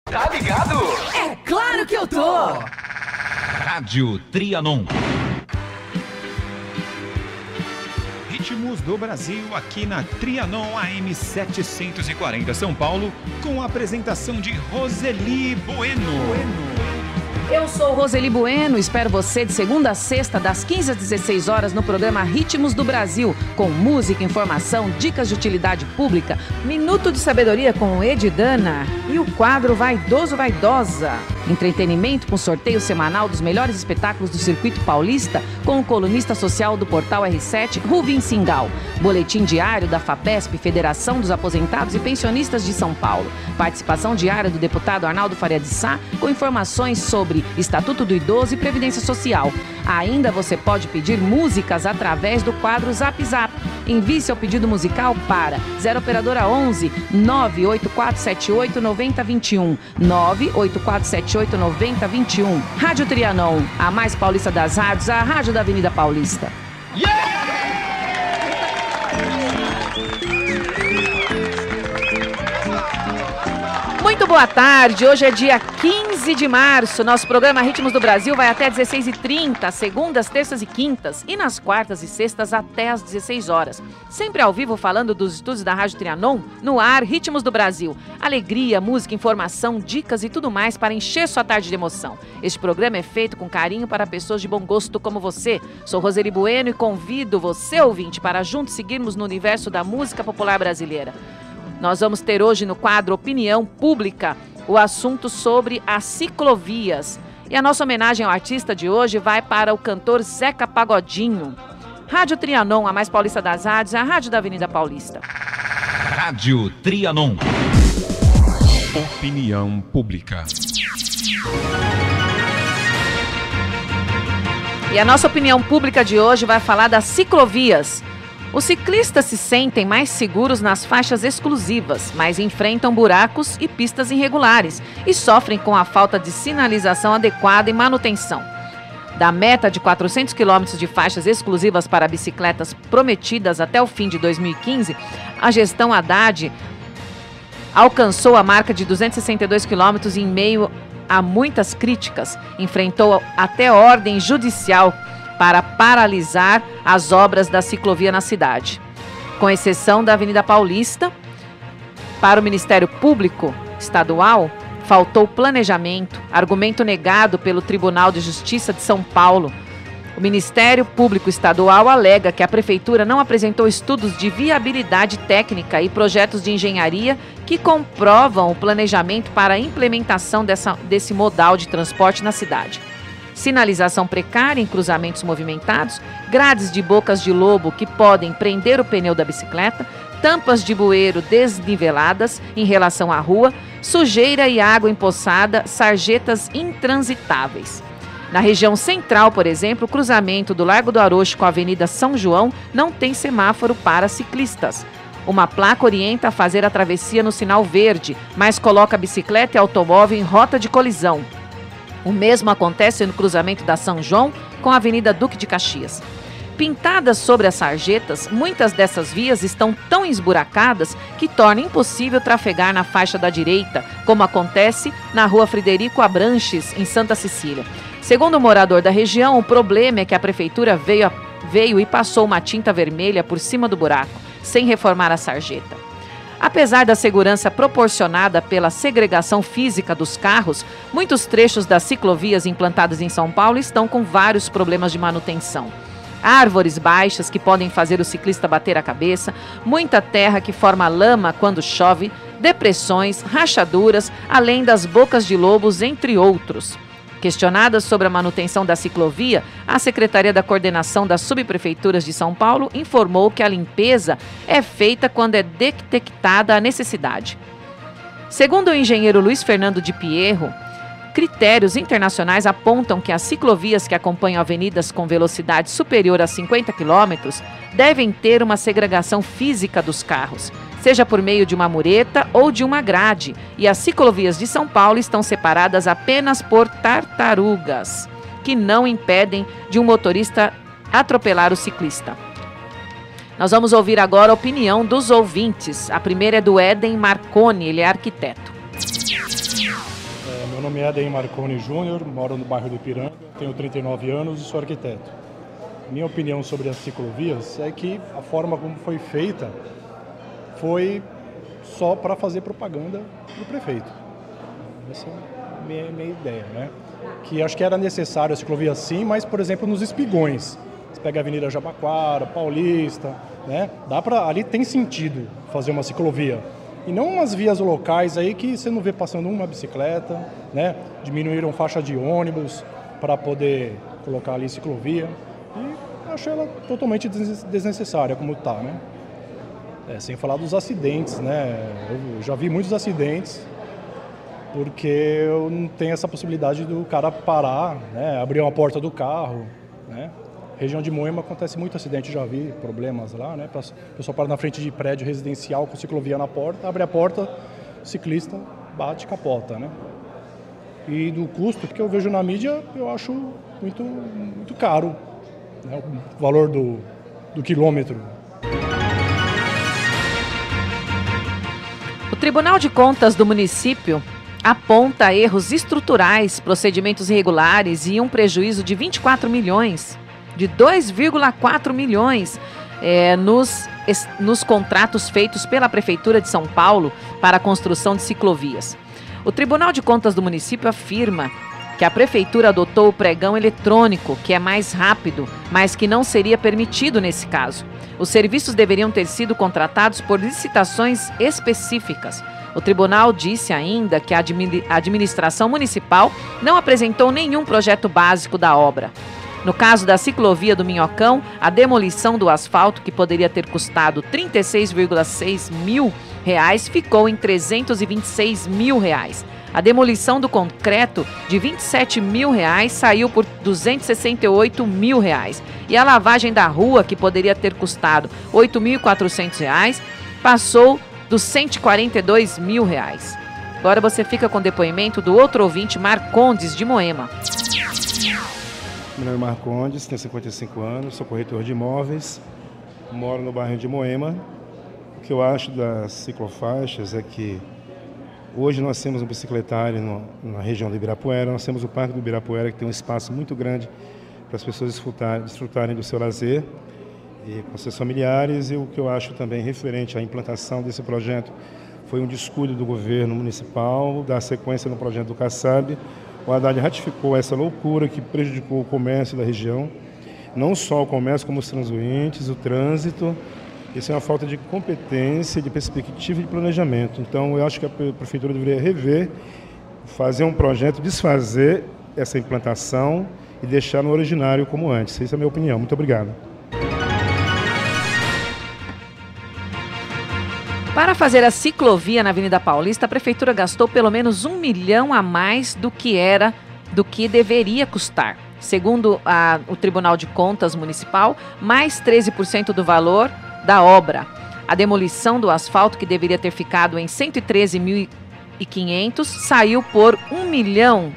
Tá ligado? É claro que eu tô! Rádio Trianon. Ritmos do Brasil aqui na Trianon AM 740 São Paulo, com a apresentação de Roseli Bueno. Eu sou Roseli Bueno, espero você de segunda a sexta, das 15 às 16 horas, no programa Ritmos do Brasil, com música, informação, dicas de utilidade pública, minuto de sabedoria com Edidana e o quadro Vaidoso Vaidosa. Entretenimento com sorteio semanal dos melhores espetáculos do circuito paulista, com o colunista social do portal R7, Rubim Singal. Boletim diário da FAPESP, Federação dos Aposentados e Pensionistas de São Paulo. Participação diária do deputado Arnaldo Faria de Sá, com informações sobre Estatuto do Idoso e Previdência Social. Ainda você pode pedir músicas através do quadro Zap Zap. Envie seu pedido musical para 0 operadora 11 98478 9021 98478 9021. Rádio Trianon, a mais paulista das rádios, a rádio da Avenida Paulista. Muito boa tarde, hoje é dia 15 de março, nosso programa Ritmos do Brasil vai até 16h30, segundas, terças e quintas, e nas quartas e sextas até às 16 horas. Sempre ao vivo falando dos estúdios da Rádio Trianon, no ar, Ritmos do Brasil. Alegria, música, informação, dicas e tudo mais para encher sua tarde de emoção. Este programa é feito com carinho para pessoas de bom gosto como você. Sou Roseli Bueno e convido você, ouvinte, para juntos seguirmos no universo da música popular brasileira. Nós vamos ter hoje no quadro Opinião Pública o assunto sobre as ciclovias. E a nossa homenagem ao artista de hoje vai para o cantor Zeca Pagodinho. Rádio Trianon, a mais paulista das rádios, a rádio da Avenida Paulista. Rádio Trianon. Opinião Pública. E a nossa opinião pública de hoje vai falar das ciclovias. Os ciclistas se sentem mais seguros nas faixas exclusivas, mas enfrentam buracos e pistas irregulares e sofrem com a falta de sinalização adequada e manutenção. Da meta de 400 quilômetros de faixas exclusivas para bicicletas prometidas até o fim de 2015, a gestão Haddad alcançou a marca de 262 quilômetros em meio a muitas críticas, enfrentou até ordem judicial para paralisar as obras da ciclovia na cidade. Com exceção da Avenida Paulista, para o Ministério Público Estadual, faltou planejamento, argumento negado pelo Tribunal de Justiça de São Paulo. O Ministério Público Estadual alega que a Prefeitura não apresentou estudos de viabilidade técnica e projetos de engenharia que comprovam o planejamento para a implementação desse modal de transporte na cidade. Sinalização precária em cruzamentos movimentados, grades de bocas de lobo que podem prender o pneu da bicicleta, tampas de bueiro desniveladas em relação à rua, sujeira e água empoçada, sarjetas intransitáveis. Na região central, por exemplo, o cruzamento do Largo do Arocho com a Avenida São João não tem semáforo para ciclistas. Uma placa orienta a fazer a travessia no sinal verde, mas coloca a bicicleta e automóvel em rota de colisão. O mesmo acontece no cruzamento da São João com a Avenida Duque de Caxias. Pintadas sobre as sarjetas, muitas dessas vias estão tão esburacadas que torna impossível trafegar na faixa da direita, como acontece na Rua Frederico Abranches, em Santa Cecília. Segundo o morador da região, o problema é que a prefeitura veio e passou uma tinta vermelha por cima do buraco, sem reformar a sarjeta. Apesar da segurança proporcionada pela segregação física dos carros, muitos trechos das ciclovias implantadas em São Paulo estão com vários problemas de manutenção. Árvores baixas que podem fazer o ciclista bater a cabeça, muita terra que forma lama quando chove, depressões, rachaduras, além das bocas de lobos, entre outros. Questionada sobre a manutenção da ciclovia, a Secretaria da Coordenação das Subprefeituras de São Paulo informou que a limpeza é feita quando é detectada a necessidade. Segundo o engenheiro Luiz Fernando de Pierro, critérios internacionais apontam que as ciclovias que acompanham avenidas com velocidade superior a 50 km devem ter uma segregação física dos carros, seja por meio de uma mureta ou de uma grade, e as ciclovias de São Paulo estão separadas apenas por tartarugas, que não impedem de um motorista atropelar o ciclista. Nós vamos ouvir agora a opinião dos ouvintes. A primeira é do Éden Marconi, ele é arquiteto. Meu nome é Eden Marconi Júnior, moro no bairro do Ipiranga, tenho 39 anos e sou arquiteto. Minha opinião sobre as ciclovias é que a forma como foi feita foi só para fazer propaganda do prefeito. Essa é a minha ideia, né? Que acho que era necessário a ciclovia sim, mas, por exemplo, nos espigões. Você pega a Avenida Jabaquara, Paulista, né? Ali tem sentido fazer uma ciclovia. E não umas vias locais aí que você não vê passando uma bicicleta, né? Diminuíram faixa de ônibus para poder colocar ali ciclovia. E achei ela totalmente desnecessária como está, né? Sem falar dos acidentes, né? Eu já vi muitos acidentes porque eu não tenho essa possibilidade do cara parar, né? Abrir uma porta do carro, né? Região de Moema acontece muito acidente, já vi problemas lá, né? O pessoal para na frente de prédio residencial com ciclovia na porta, abre a porta, o ciclista bate e capota, né? E do custo, que eu vejo na mídia, eu acho muito caro, né? O valor do quilômetro. O Tribunal de Contas do município aponta erros estruturais, procedimentos irregulares e um prejuízo de 24 milhões, de 2,4 milhões nos contratos feitos pela Prefeitura de São Paulo para a construção de ciclovias. O Tribunal de Contas do município afirma que a Prefeitura adotou o pregão eletrônico, que é mais rápido, mas que não seria permitido nesse caso. Os serviços deveriam ter sido contratados por licitações específicas. O tribunal disse ainda que a administração municipal não apresentou nenhum projeto básico da obra. No caso da ciclovia do Minhocão, a demolição do asfalto, que poderia ter custado R$ 36,6 mil, ficou em R$ 326 mil. A demolição do concreto de R$ 27 mil saiu por R$ 268 mil. E a lavagem da rua, que poderia ter custado R$ 8.400, passou dos R$ 142 mil. Agora você fica com o depoimento do outro ouvinte, Marcondes, de Moema. Meu nome é Marcondes, tenho 55 anos, sou corretor de imóveis, moro no bairro de Moema. O que eu acho das ciclofaixas é que hoje nós temos um bicicletário na região do Ibirapuera, nós temos o Parque do Ibirapuera, que tem um espaço muito grande para as pessoas desfrutarem do seu lazer e com seus familiares. E o que eu acho também referente à implantação desse projeto foi um descuido do governo municipal, dar sequência no projeto do Kassab. O Haddad ratificou essa loucura que prejudicou o comércio da região, não só o comércio, como os transuintes, o trânsito. Isso é uma falta de competência, de perspectiva e de planejamento. Então, eu acho que a Prefeitura deveria rever, fazer um projeto, desfazer essa implantação e deixar no originário como antes. Essa é a minha opinião. Muito obrigado. Para fazer a ciclovia na Avenida Paulista, a Prefeitura gastou pelo menos R$ 1 milhão a mais do que deveria custar. Segundo o Tribunal de Contas Municipal, mais 13% do valor da obra. A demolição do asfalto, que deveria ter ficado em R$ 113.500, saiu por R$ 1 milhão.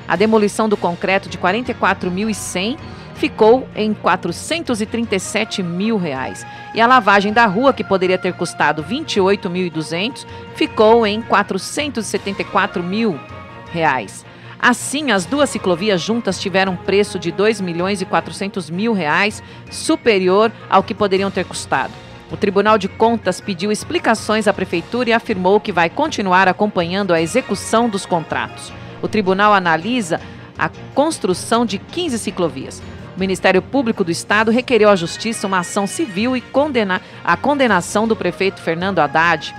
A demolição do concreto de R$ 44.100 ficou em R$ 437 mil. E a lavagem da rua, que poderia ter custado R$ 28.200, ficou em R$ 474 mil. Assim, as duas ciclovias juntas tiveram um preço de R$ 2.400.000, superior ao que poderiam ter custado. O Tribunal de Contas pediu explicações à Prefeitura e afirmou que vai continuar acompanhando a execução dos contratos. O tribunal analisa a construção de 15 ciclovias. O Ministério Público do Estado requereu à Justiça uma ação civil e a condenação do prefeito Fernando Haddad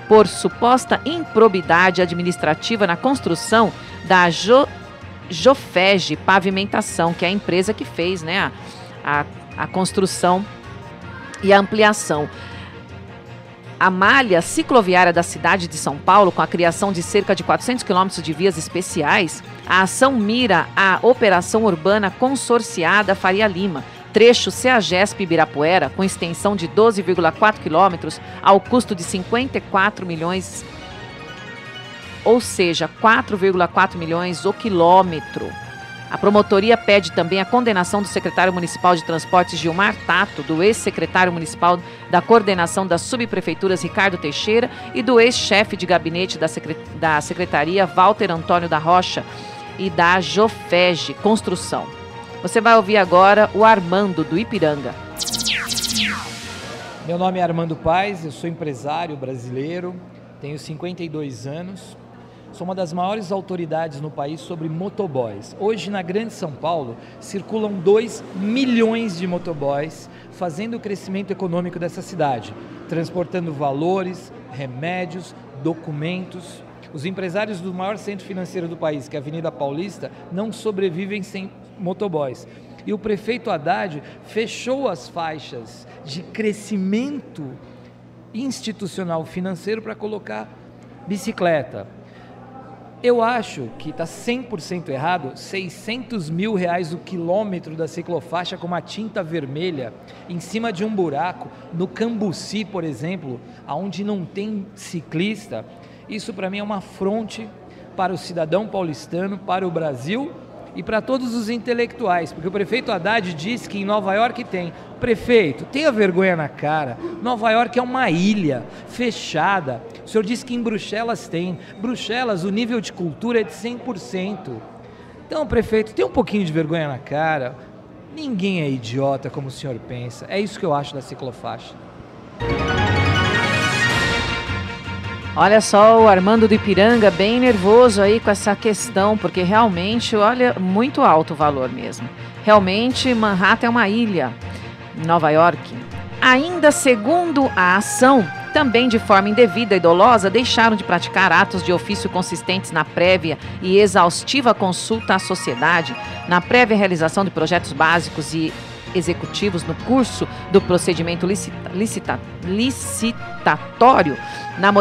por suposta improbidade administrativa na construção da Jofeg Pavimentação, que é a empresa que fez, né, a construção e a ampliação. A malha cicloviária da cidade de São Paulo, com a criação de cerca de 400 quilômetros de vias especiais, a ação mira a Operação Urbana Consorciada Faria Lima, trecho CEAGESP Ibirapuera, com extensão de 12,4 quilômetros, ao custo de 54 milhões, ou seja, 4,4 milhões o quilômetro. A promotoria pede também a condenação do secretário municipal de transportes Gilmar Tato, do ex-secretário municipal da coordenação das subprefeituras Ricardo Teixeira e do ex-chefe de gabinete da secretaria Walter Antônio da Rocha e da Jofege Construção. Você vai ouvir agora o Armando, do Ipiranga. Meu nome é Armando Paes, eu sou empresário brasileiro, tenho 52 anos. Sou uma das maiores autoridades no país sobre motoboys. Hoje, na Grande São Paulo, circulam 2 milhões de motoboys, fazendo o crescimento econômico dessa cidade, transportando valores, remédios, documentos. Os empresários do maior centro financeiro do país, que é a Avenida Paulista, não sobrevivem sem motoboys. E o prefeito Haddad fechou as faixas de crescimento institucional financeiro para colocar bicicleta. Eu acho que está 100% errado, R$600 mil o quilômetro da ciclofaixa com uma tinta vermelha em cima de um buraco, no Cambuci, por exemplo, onde não tem ciclista. Isso para mim é uma afronte para o cidadão paulistano, para o Brasil e para todos os intelectuais, porque o prefeito Haddad disse que em Nova York tem. Prefeito, tenha vergonha na cara, Nova York é uma ilha fechada. O senhor disse que em Bruxelas tem. Bruxelas, o nível de cultura é de 100%. Então, prefeito, tenha um pouquinho de vergonha na cara. Ninguém é idiota como o senhor pensa. É isso que eu acho da ciclofaixa. Olha só o Armando do Ipiranga bem nervoso aí com essa questão, porque realmente, olha, muito alto o valor mesmo. Realmente, Manhattan é uma ilha, Nova York. Ainda segundo a ação, também de forma indevida e dolosa, deixaram de praticar atos de ofício consistentes na prévia e exaustiva consulta à sociedade, na prévia realização de projetos básicos e executivos no curso do procedimento licitatório na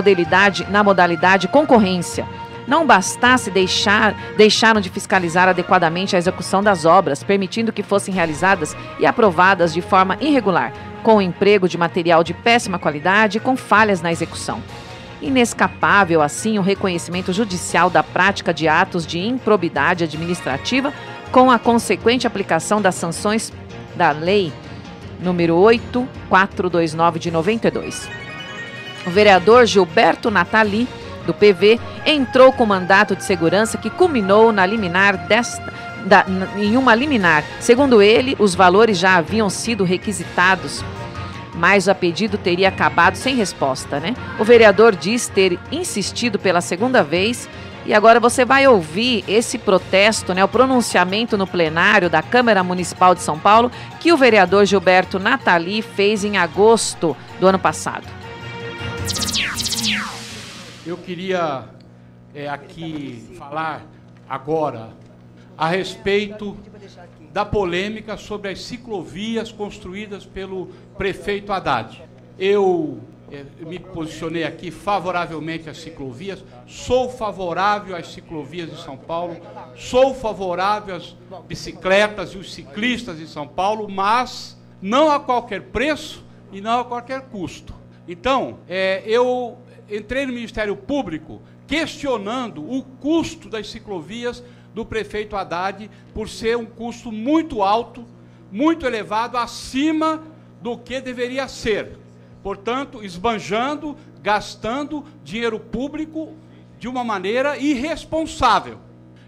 modalidade concorrência. Não bastasse deixaram de fiscalizar adequadamente a execução das obras, permitindo que fossem realizadas e aprovadas de forma irregular, com o emprego de material de péssima qualidade e com falhas na execução. Inescapável, assim, o reconhecimento judicial da prática de atos de improbidade administrativa, com a consequente aplicação das sanções da Lei número 8429 de 92. O vereador Gilberto Natali, do PV, entrou com mandato de segurança que culminou na liminar em uma liminar. Segundo ele, os valores já haviam sido requisitados, mas o pedido teria acabado sem resposta, né? O vereador diz ter insistido pela segunda vez. E agora você vai ouvir esse protesto, né, o pronunciamento no plenário da Câmara Municipal de São Paulo, que o vereador Gilberto Natali fez em agosto do ano passado. Eu queria aqui falar agora a respeito da polêmica sobre as ciclovias construídas pelo prefeito Haddad. Eu me posicionei aqui favoravelmente às ciclovias, sou favorável às ciclovias de São Paulo, sou favorável às bicicletas e os ciclistas de São Paulo, mas não a qualquer preço e não a qualquer custo. Então, eu entrei no Ministério Público questionando o custo das ciclovias do prefeito Haddad por ser um custo muito alto, muito elevado, acima do que deveria ser. Portanto, esbanjando, gastando dinheiro público de uma maneira irresponsável.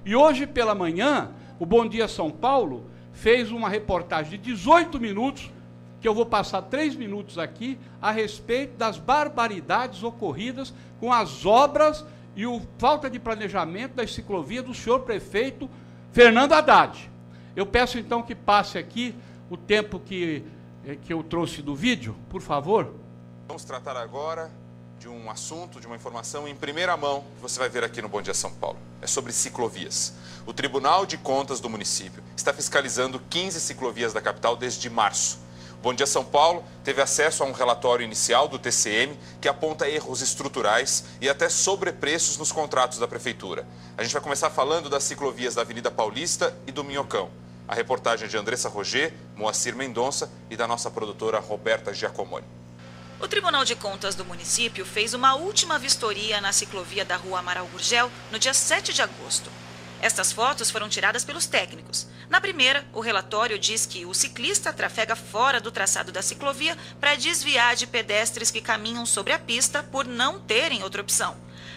E hoje pela manhã, o Bom Dia São Paulo fez uma reportagem de 18 minutos, que eu vou passar 3 minutos aqui, a respeito das barbaridades ocorridas com as obras e a falta de planejamento das ciclovias do senhor prefeito Fernando Haddad. Eu peço então que passe aqui o tempo que eu trouxe do vídeo, por favor. Vamos tratar agora de um assunto, de uma informação em primeira mão que você vai ver aqui no Bom Dia São Paulo. É sobre ciclovias. O Tribunal de Contas do município está fiscalizando 15 ciclovias da capital desde março. O Bom Dia São Paulo teve acesso a um relatório inicial do TCM que aponta erros estruturais e até sobrepreços nos contratos da prefeitura. A gente vai começar falando das ciclovias da Avenida Paulista e do Minhocão. A reportagem é de Andressa Roger, Moacir Mendonça e da nossa produtora Roberta Giacomoni. O Tribunal de Contas do município fez uma última vistoria na ciclovia da Rua Amaral Gurgel no dia 7 de agosto. Estas fotos foram tiradas pelos técnicos. Na primeira, o relatório diz que o ciclista trafega fora do traçado da ciclovia para desviar de pedestres que caminham sobre a pista por não terem outra opção.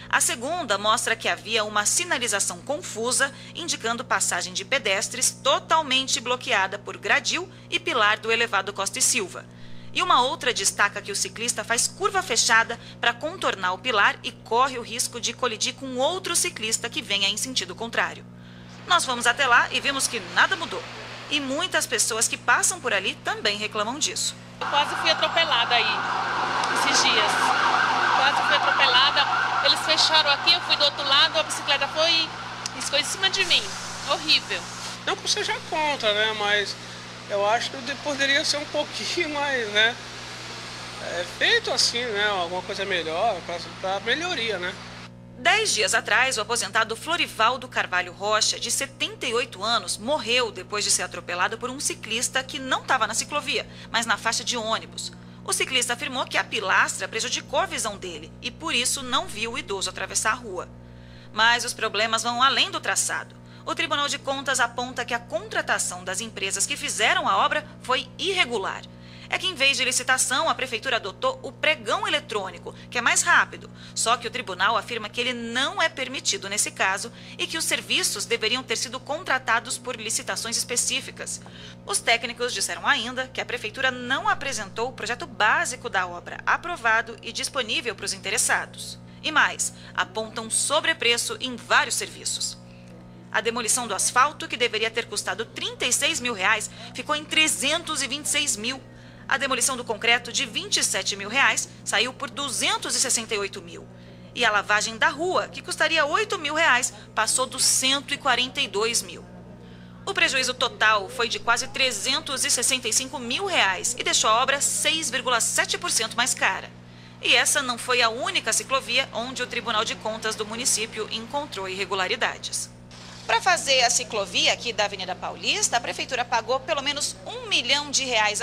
A segunda mostra que havia uma sinalização confusa, indicando passagem de pedestres totalmente bloqueada por gradil e pilar do elevado Costa e Silva. E uma outra destaca que o ciclista faz curva fechada para contornar o pilar e corre o risco de colidir com outro ciclista que venha em sentido contrário. Nós fomos até lá e vimos que nada mudou. E muitas pessoas que passam por ali também reclamam disso. Eu quase fui atropelada aí, esses dias. Quase fui atropelada. Eles fecharam aqui, eu fui do outro lado, a bicicleta foi e ficou em cima de mim. Horrível. Não que eu seja contra, né? Mas eu acho que poderia ser um pouquinho mais, né? Feito assim, né? Alguma coisa melhor, para melhoria, né? 10 dias atrás, o aposentado Florivaldo Carvalho Rocha, de 78 anos, morreu depois de ser atropelado por um ciclista que não estava na ciclovia, mas na faixa de ônibus. O ciclista afirmou que a pilastra prejudicou a visão dele e, por isso, não viu o idoso atravessar a rua. Mas os problemas vão além do traçado. O Tribunal de Contas aponta que a contratação das empresas que fizeram a obra foi irregular. É que, em vez de licitação, a Prefeitura adotou o pregão eletrônico, que é mais rápido. Só que o tribunal afirma que ele não é permitido nesse caso e que os serviços deveriam ter sido contratados por licitações específicas. Os técnicos disseram ainda que a Prefeitura não apresentou o projeto básico da obra, aprovado e disponível para os interessados. E mais, apontam sobrepreço em vários serviços. A demolição do asfalto, que deveria ter custado R$36 mil, ficou em R$326 mil. A demolição do concreto, de R$27 mil, saiu por R$268 mil. E a lavagem da rua, que custaria R$8 mil, passou dos R$142 mil. O prejuízo total foi de quase R$365 mil e deixou a obra 6,7% mais cara. E essa não foi a única ciclovia onde o Tribunal de Contas do município encontrou irregularidades. Para fazer a ciclovia aqui da Avenida Paulista, a Prefeitura pagou pelo menos R$1 milhão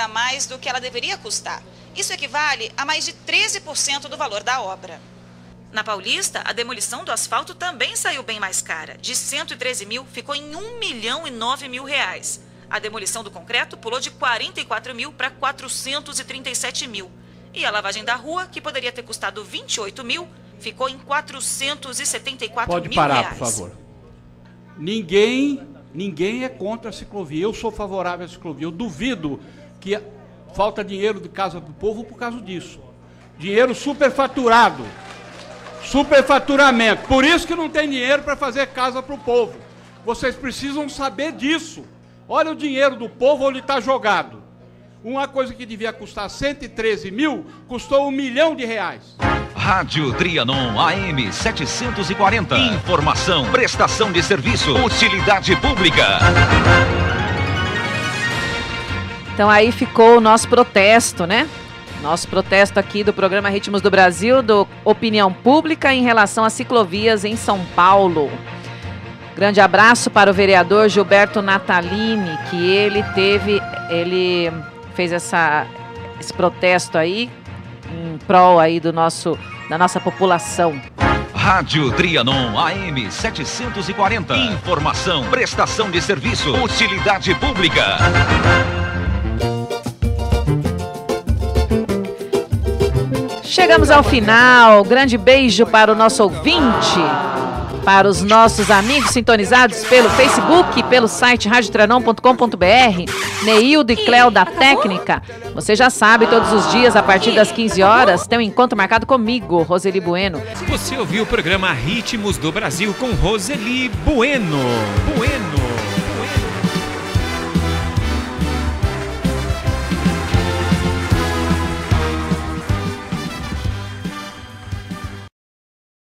a mais do que ela deveria custar. Isso equivale a mais de 13% do valor da obra. Na Paulista, a demolição do asfalto também saiu bem mais cara. De 113 mil, ficou em R$1.009.000. A demolição do concreto pulou de 44 mil para 437 mil. E a lavagem da rua, que poderia ter custado 28 mil, ficou em 474 mil. Pode parar, por favor. Ninguém é contra a ciclovia. Eu sou favorável à ciclovia. Eu duvido que falta dinheiro de Casa do Povo por causa disso. Dinheiro superfaturado. Superfaturamento. Por isso que não tem dinheiro para fazer casa para o povo. Vocês precisam saber disso. Olha o dinheiro do povo onde está jogado. Uma coisa que devia custar 113 mil, custou R$1 milhão. Rádio Trianon AM 740. Informação, prestação de serviço, utilidade pública. Então aí ficou o nosso protesto, né? Nosso protesto aqui do programa Ritmos do Brasil, do Opinião Pública em relação às ciclovias em São Paulo. Grande abraço para o vereador Gilberto Natalini, que ele fez esse protesto aí em prol aí da nossa população. Rádio Trianon AM 740. Informação, prestação de serviço, utilidade pública. Chegamos ao final. Grande beijo para o nosso ouvinte, para os nossos amigos sintonizados pelo Facebook, pelo site radiotrianon.com.br, Neildo e Cléo da Técnica. Você já sabe, todos os dias, a partir das 15 horas, tem um encontro marcado comigo, Roseli Bueno. Você ouviu o programa Ritmos do Brasil com Roseli Bueno.